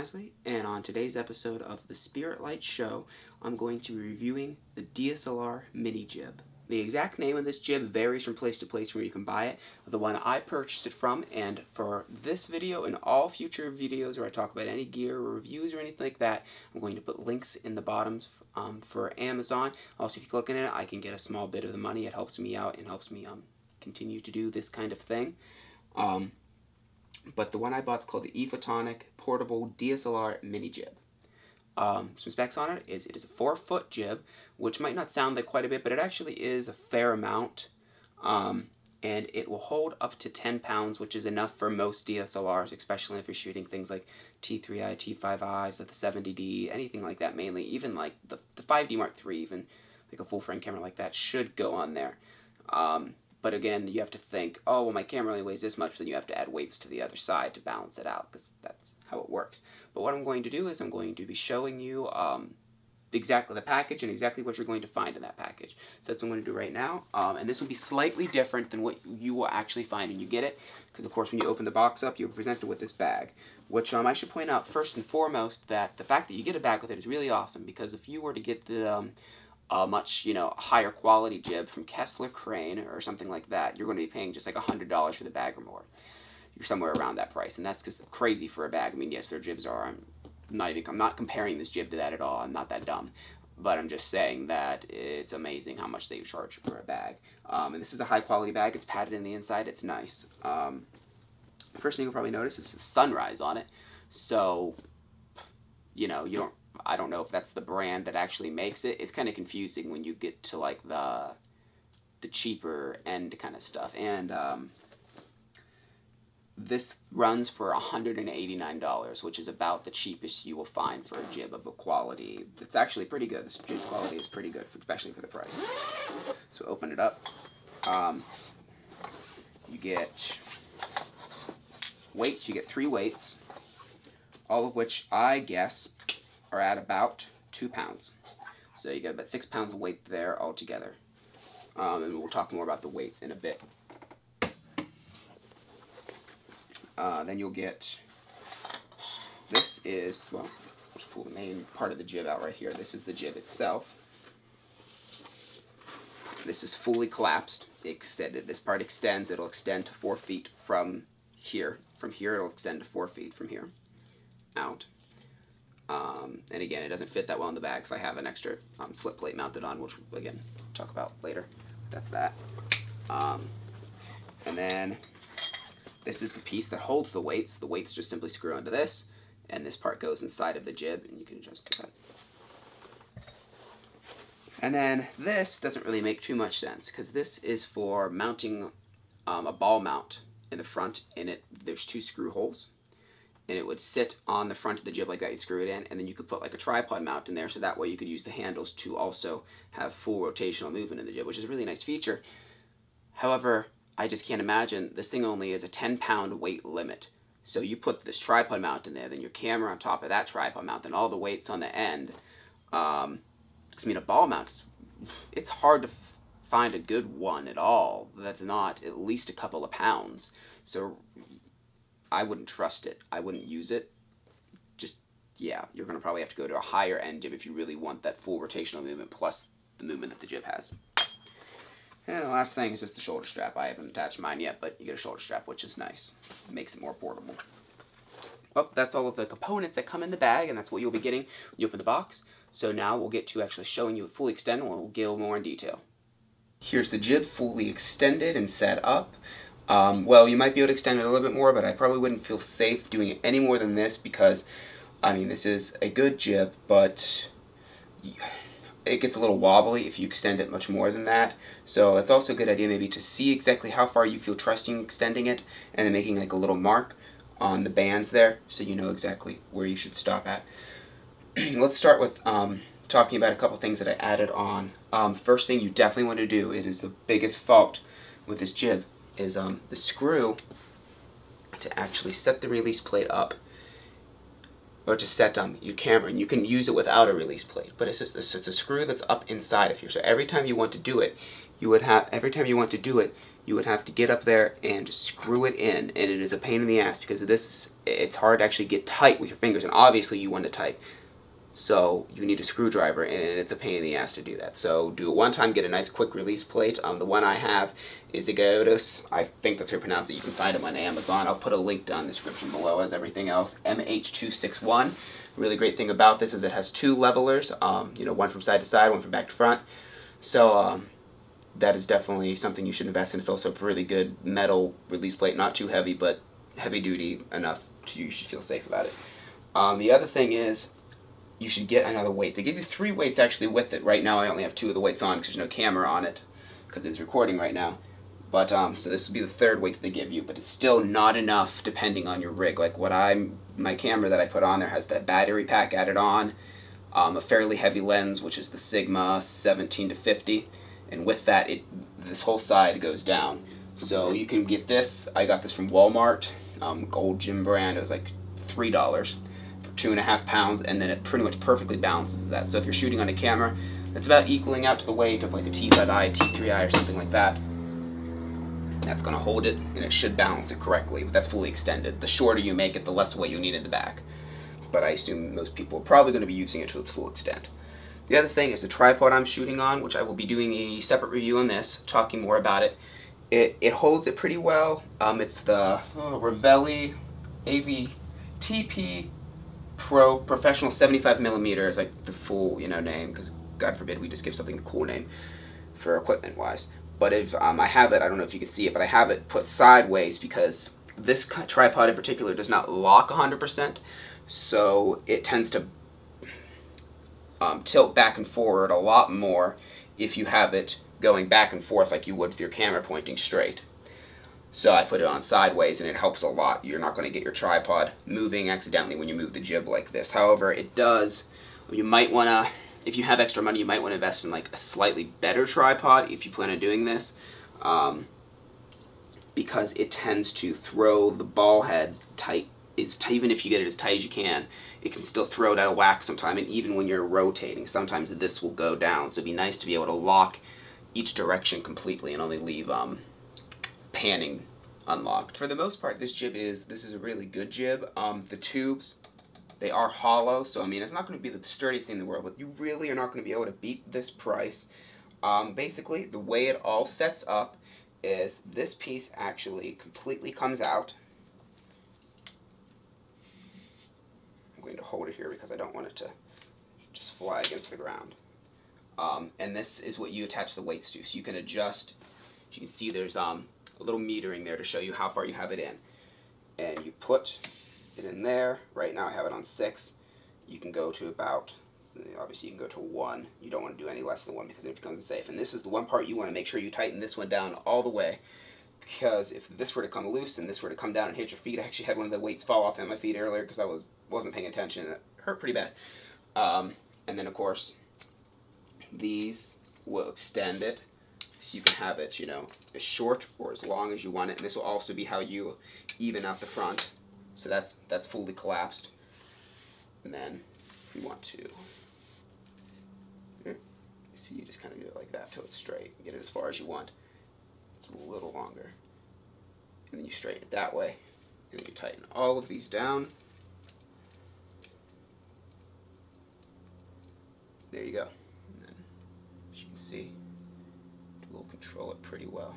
Isley, and on today's episode of the Spirit Light Show, I'm going to be reviewing the DSLR Mini Jib. The exact name of this jib varies from place to place where you can buy it. The one I purchased it from, and for this video and all future videos where I talk about any gear or reviews or anything like that, I'm going to put links in the bottoms for Amazon. Also, if you click on it, I can get a small bit of the money. It helps me out and helps me continue to do this kind of thing. But the one I bought is called the ePhotonic Portable DSLR Mini Jib. Some specs on it is a 4-foot jib, which might not sound like quite a bit, but it actually is a fair amount. And it will hold up to 10 pounds, which is enough for most DSLRs, especially if you're shooting things like T3i, T5is, like the 70D, anything like that mainly. Even like the 5D Mark III, even like a full-frame camera like that should go on there. But again, you have to think, oh, well, my camera only weighs this much, then you have to add weights to the other side to balance it out, because that's how it works. But what I'm going to do is I'm going to be showing you exactly the package and exactly what you're going to find in that package. So that's what I'm going to do right now. And this will be slightly different than what you will actually find when you get it, because of course when you open the box up, you're presented with this bag. Which I should point out first and foremost that the fact that you get a bag with it is really awesome, because if you were to get the much higher quality jib from Kessler Crane or something like that, you're going to be paying just like $100 for the bag or more. You're somewhere around that price, and that's just crazy for a bag. I mean, yes, their jibs are. I'm not comparing this jib to that at all. I'm not that dumb, but I'm just saying that it's amazing how much they charge for a bag. And this is a high quality bag. It's padded in the inside. It's nice. The first thing you'll probably notice is the sunrise on it. So, I don't know if that's the brand that actually makes it. It's kind of confusing when you get to like the cheaper end kind of stuff. And this runs for $189, which is about the cheapest you will find for a jib of a quality. It's actually pretty good. This jib's quality is pretty good, especially for the price. So open it up. You get weights. You get 3 weights, all of which I guess are at about 2 pounds. So you get about 6 pounds of weight there altogether. And we'll talk more about the weights in a bit. Then you'll get, this is, well, I'll just pull the main part of the jib out right here. This is the jib itself. This is fully collapsed. This part extends. It'll extend to 4 feet from here. From here, it'll extend to 4 feet from here out. And again, it doesn't fit that well in the bag because I have an extra slip plate mounted on, which we'll, again, talk about later. That's that. And then this is the piece that holds the weights. The weights just simply screw onto this, and this part goes inside of the jib, and you can adjust that. And then this doesn't really make too much sense, because this is for mounting a ball mount in the front. In it, there's 2 screw holes, and it would sit on the front of the jib like that. You screw it in, and then you could put like a tripod mount in there, so that way you could use the handles to also have full rotational movement in the jib, which is a really nice feature. However, I just can't imagine, this thing only is a 10-pound weight limit. So you put this tripod mount in there, then your camera on top of that tripod mount, then all the weights on the end. I mean, a ball mount, it's hard to find a good one at all that's not at least a couple of pounds. So I wouldn't trust it. I wouldn't use it. Just, yeah, you're going to probably have to go to a higher end jib if you really want that full rotational movement plus the movement that the jib has. And the last thing is just the shoulder strap. I haven't attached mine yet, but you get a shoulder strap, which is nice. It makes it more portable. Well, that's all of the components that come in the bag, and that's what you'll be getting when you open the box. So now we'll get to actually showing you it fully extended, and we'll go more in detail. Here's the jib fully extended and set up. Well, you might be able to extend it a little bit more, but I probably wouldn't feel safe doing it any more than this, because, I mean, this is a good jib, but it gets a little wobbly if you extend it much more than that. So it's also a good idea maybe to see exactly how far you feel trusting extending it, and then making like a little mark on the bands there so you know exactly where you should stop at. Let's start with talking about a couple things that I added on. First thing you definitely want to do, it is the biggest fault with this jib, is the screw to actually set the release plate up, or to set your camera, and you can use it without a release plate, but it's a screw that's up inside of here. So every time you want to do it, you would have, every time you want to do it, you would have to get up there and screw it in, and it is a pain in the ass because of this. It's hard to actually get tight with your fingers, and obviously you want it tight. So you need a screwdriver, and it's a pain in the ass to do that. So do it one time, get a nice quick release plate. The one I have is a Godos. I think that's how you pronounce it. You can find them on Amazon. I'll put a link down in the description below as everything else. MH261. Really great thing about this is it has two levelers, you know, one from side to side, one from back to front. So that is definitely something you should invest in. It's also a really good metal release plate, not too heavy, but heavy duty enough to you should feel safe about it. The other thing is, you should get another weight. They give you 3 weights actually with it. Right now I only have 2 of the weights on because there's no camera on it because it's recording right now. But so this will be the 3rd weight that they give you, but it's still not enough depending on your rig. Like my camera that I put on there has that battery pack added on, a fairly heavy lens, which is the Sigma 17-50, and with that this whole side goes down. So you can get this. I got this from Walmart, old gym brand. It was like $3. 2.5 pounds, and then it pretty much perfectly balances that. So if you're shooting on a camera, it's about equaling out to the weight of like a T5i, T3i, or something like that. That's going to hold it, and it should balance it correctly, but that's fully extended. The shorter you make it, the less weight you need in the back. But I assume most people are probably going to be using it to its full extent. The other thing is the tripod I'm shooting on, which I will be doing a separate review on this, talking more about it. It holds it pretty well. It's the Ravelli AV-TP Pro Professional 75mm is like the full, you know, name, because God forbid we just give something a cool name for equipment wise. But if I have it, I don't know if you can see it, but I have it put sideways because this tripod in particular does not lock 100%, so it tends to tilt back and forward a lot more if you have it going back and forth like you would with your camera pointing straight. So I put it on sideways, and it helps a lot. You're not going to get your tripod moving accidentally when you move the jib like this. However, it does, you might want to, if you have extra money, you might want to invest in like a slightly better tripod if you plan on doing this, because it tends to throw the ball head tight. Even if you get it as tight as you can, it can still throw it out of whack sometime, and even when you're rotating, sometimes this will go down. So it'd be nice to be able to lock each direction completely and only leave panning unlocked. For the most part, this is a really good jib. The tubes, they are hollow, so I mean it's not going to be the sturdiest thing in the world, but you really are not going to be able to beat this price. Basically, the way it all sets up is this piece actually completely comes out. I'm going to hold it here because I don't want it to just fly against the ground. And this is what you attach the weights to, so you can adjust. As you can see, there's a little metering there to show you how far you have it in, and you put it in there. Right now I have it on 6. You can go to about, obviously you can go to 1. You don't want to do any less than 1 because it becomes unsafe. And this is the one part you want to make sure you tighten this one down all the way, because if this were to come loose and this were to come down and hit your feet, I actually had one of the weights fall off at my feet earlier because I wasn't paying attention. It hurt pretty bad. And then of course these will extend it, so you can have it, you know, as short or as long as you want it. And this will also be how you even out the front. So that's fully collapsed. And then if you want to, see, you just kind of do it like that till it's straight. Get it as far as you want. It's a little longer. And then you straighten it that way. And then you tighten all of these down. There you go. And then, as you can see, it will control it pretty well.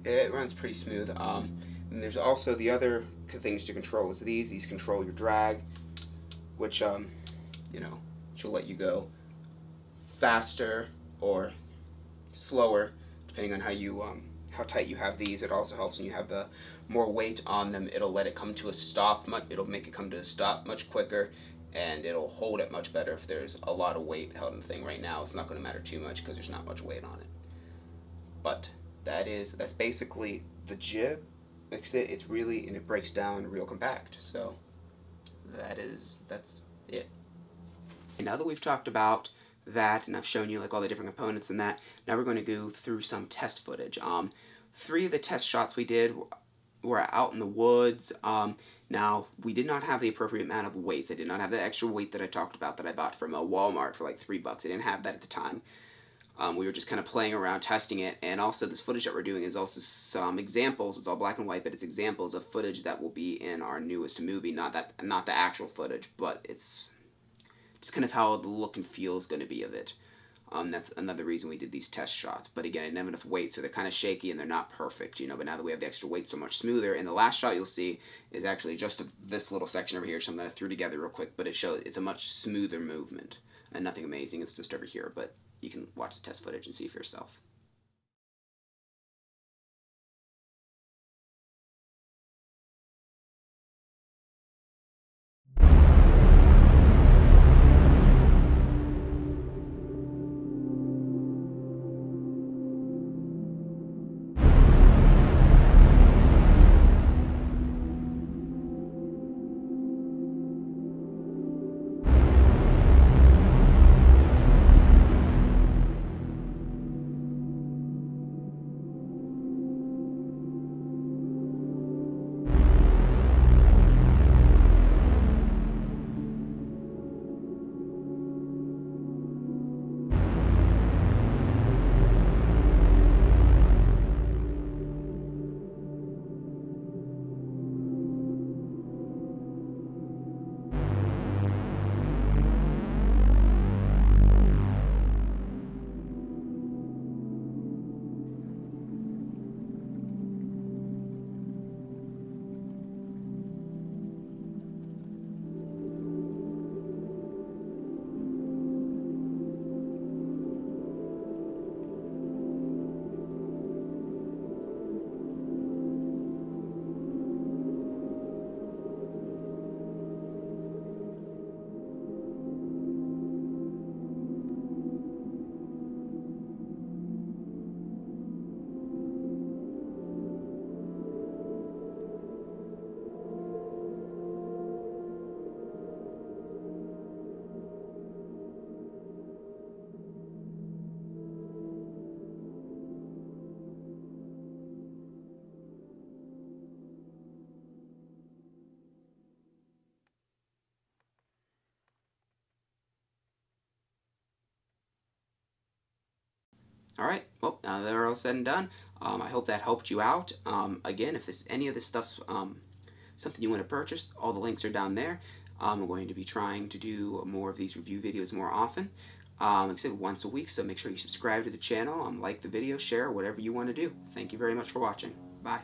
It runs pretty smooth. And there's also the other things to control is these control your drag, which you know, which will let you go faster or slower depending on how you how tight you have these. It also helps when you have the more weight on them. It'll let it come to a stop. It'll make it come to a stop much quicker, and it'll hold it much better if there's a lot of weight held in the thing. Right now it's not going to matter too much because there's not much weight on it. But that's basically the jib. Like I said, it's really, and it breaks down real compact. So that's it. And now that we've talked about that, and I've shown you like all the different components and that, now we're going to go through some test footage. 3 of the test shots we did we're out in the woods. Now, we did not have the appropriate amount of weights. I did not have that extra weight that I talked about that I bought from Walmart for like $3. I didn't have that at the time. We were just kind of playing around, testing it, and also this footage that we're doing is also some examples. It's all black and white, but it's examples of footage that will be in our newest movie. Not the actual footage, but it's just kind of how the look and feel is going to be of it. That's another reason we did these test shots. But again, I didn't have enough weight, so they're kind of shaky and they're not perfect, you know. But now that we have the extra weight, so much smoother. And the last shot you'll see is actually just this little section over here, something that I threw together real quick. But it's a much smoother movement and nothing amazing. It's just over here, but you can watch the test footage and see for yourself. All right, well, now that they're all said and done, I hope that helped you out. Again, if any of this stuff's something you want to purchase, all the links are down there. I'm going to be trying to do more of these review videos more often. Like I said, once a week, so make sure you subscribe to the channel, like the video, share, whatever you want to do. Thank you very much for watching. Bye.